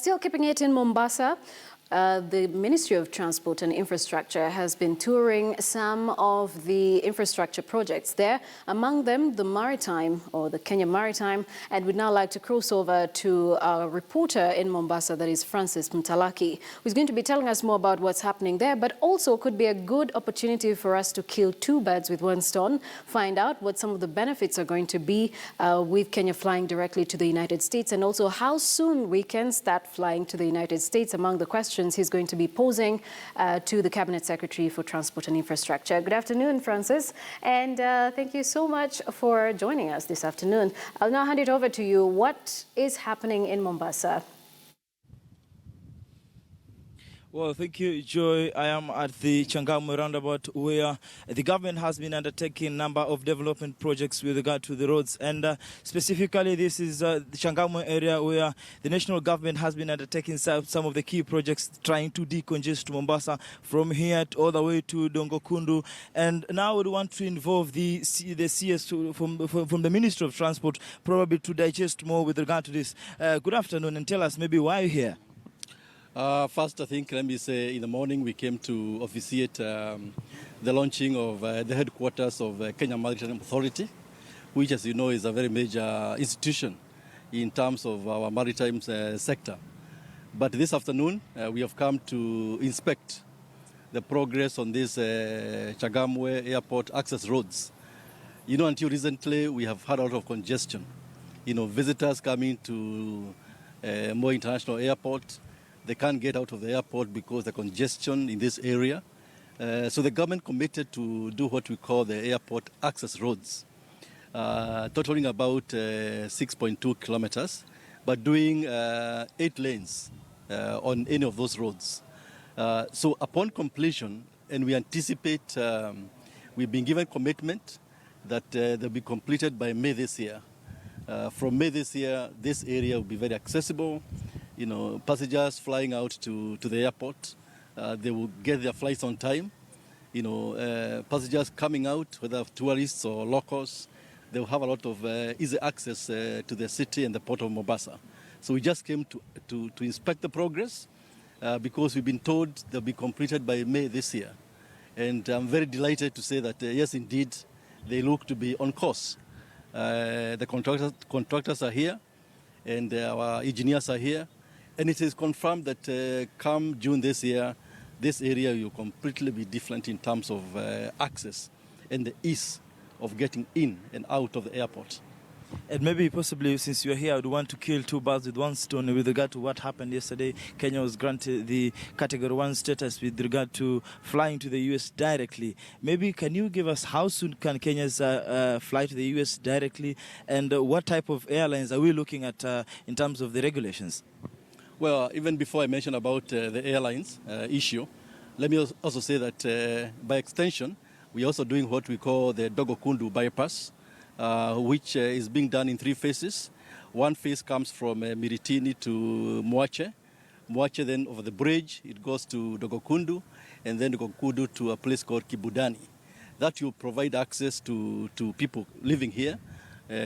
Still keeping it in Mombasa, the Ministry of Transport and Infrastructure has been touring some of the infrastructure projects there, among them the Maritime or the Kenya Maritime. And we'd now like to cross over to our reporter in Mombasa, that is Francis Mtalaki, who's going to be telling us more about what's happening there, but also could be a good opportunity for us to kill two birds with one stone, find out what some of the benefits are going to be with Kenya flying directly to the United States, and also how soon we can start flying to the United States, among the questions he's going to be posing to the Cabinet Secretary for Transport and Infrastructure. Good afternoon, Francis, and thank you so much for joining us this afternoon. I'll now hand it over to you. What is happening in Mombasa? Well, thank you, Joy. I am at the Changamwe roundabout, where the government has been undertaking a number of development projects with regard to the roads. And specifically, this is the Changamwe area where the national government has been undertaking some of the key projects, trying to decongest Mombasa from here all the way to Dongokundu. And now we want to involve the CS from the Ministry of Transport, probably to digest more with regard to this. Good afternoon, and tell us maybe why you're here. First, I think, let me say, in the morning we came to officiate the launching of the headquarters of Kenya Maritime Authority, which, as you know, is a very major institution in terms of our maritime sector. But this afternoon, we have come to inspect the progress on this Changamwe Airport access roads. You know, until recently, we have had a lot of congestion. You know, visitors coming to Moi International Airport, they can't get out of the airport because of the congestion in this area. So the government committed to do what we call the airport access roads, totaling about 6.2 kilometers, but doing 8 lanes on any of those roads. So upon completion, and we anticipate, we've been given commitment that they'll be completed by May this year. From May this year, this area will be very accessible. You know, passengers flying out to the airport, they will get their flights on time. You know, passengers coming out, whether tourists or locals, they will have a lot of easy access to the city and the port of Mombasa. So we just came to inspect the progress because we've been told they'll be completed by May this year. And I'm very delighted to say that, yes, indeed, they look to be on course. The contractors are here, and our engineers are here. And it is confirmed that come June this year, this area will completely be different in terms of access and the ease of getting in and out of the airport. And maybe possibly, since you're here, I would want to kill two birds with one stone with regard to what happened yesterday. Kenya was granted the Category 1 status with regard to flying to the U.S. directly. Maybe can you give us how soon can Kenyans fly to the U.S. directly, and what type of airlines are we looking at in terms of the regulations? Well, even before I mention about the airlines issue, let me also say that by extension, we're also doing what we call the Dogokundu bypass, which is being done in 3 phases. One phase comes from Miritini to Mwache. Mwache, then over the bridge, it goes to Dogokundu, and then Dogokundu to a place called Kibudani. That will provide access to people living here,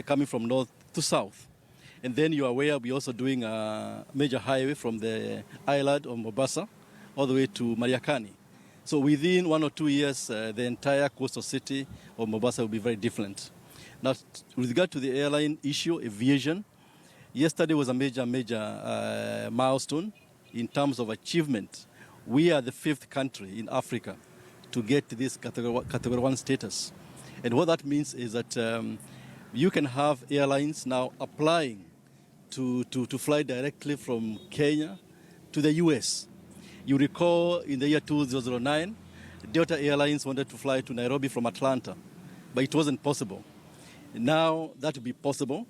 coming from north to south. And then you are aware we're also doing a major highway from the island of Mombasa all the way to Mariakani. So within 1 or 2 years, the entire coastal city of Mombasa will be very different. Now, with regard to the airline issue, aviation, yesterday was a major milestone in terms of achievement. We are the 5th country in Africa to get this Category 1 status. And what that means is that you can have airlines now applying to fly directly from Kenya to the U.S. You recall in the year 2009, Delta Airlines wanted to fly to Nairobi from Atlanta, but it wasn't possible. Now that will be possible.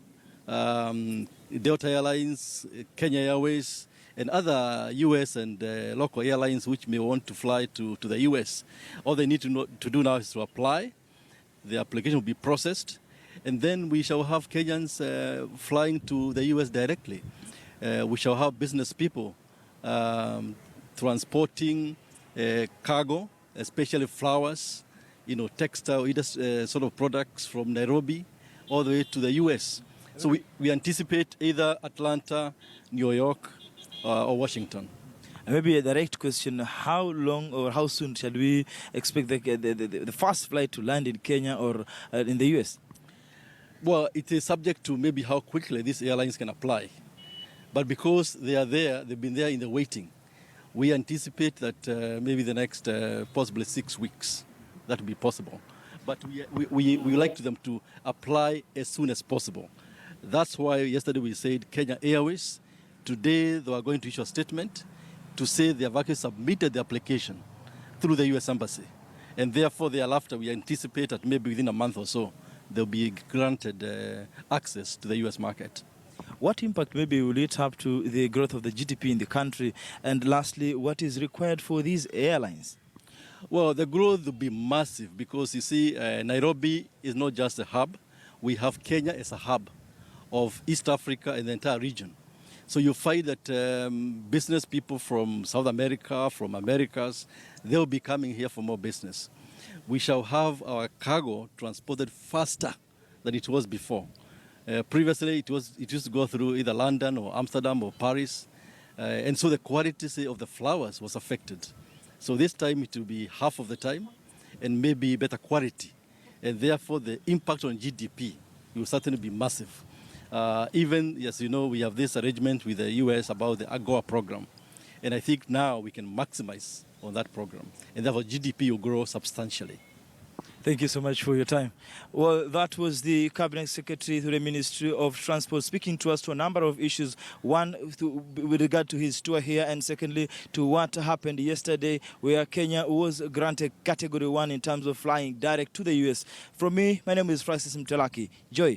Delta Airlines, Kenya Airways, and other U.S. and local airlines which may want to fly to the U.S. All they need to do now is to apply. The application will be processed, and then we shall have Kenyans flying to the U.S. directly. We shall have business people transporting cargo, especially flowers, textile sort of products from Nairobi all the way to the U.S. So we anticipate either Atlanta, New York, or Washington. And maybe a direct question, how long or how soon shall we expect the first flight to land in Kenya or in the US? Well, it is subject to maybe how quickly these airlines can apply. But because they are there, they've been there in the waiting, we anticipate that maybe the next possibly 6 weeks, that will be possible. But we would like them to apply as soon as possible. That's why yesterday we said Kenya Airways, today they are going to issue a statement to say they have actually submitted the application through the US Embassy. And therefore, thereafter, we anticipate that maybe within a month or so, they'll be granted access to the US market. What impact maybe will it have to the growth of the GDP in the country? And lastly, what is required for these airlines? Well, the growth will be massive because you see, Nairobi is not just a hub. We have Kenya as a hub of East Africa and the entire region. So you find that business people from South America, from Americas, they'll be coming here for more business. We shall have our cargo transported faster than it was before. Previously, it used to go through either London or Amsterdam or Paris, and so the quality, say, of the flowers was affected. So this time it will be half of the time and maybe better quality, and therefore the impact on GDP will certainly be massive. Even, as you know, we have this arrangement with the US about the AGOA program, and I think now we can maximize on that program, and therefore GDP will grow substantially. Thank you so much for your time. Well, that was the Cabinet Secretary to the Ministry of Transport speaking to us to a number of issues. One, with regard to his tour here, and secondly, to what happened yesterday where Kenya was granted Category 1 in terms of flying direct to the US. From me, my name is Francis Mtelaki. Joy.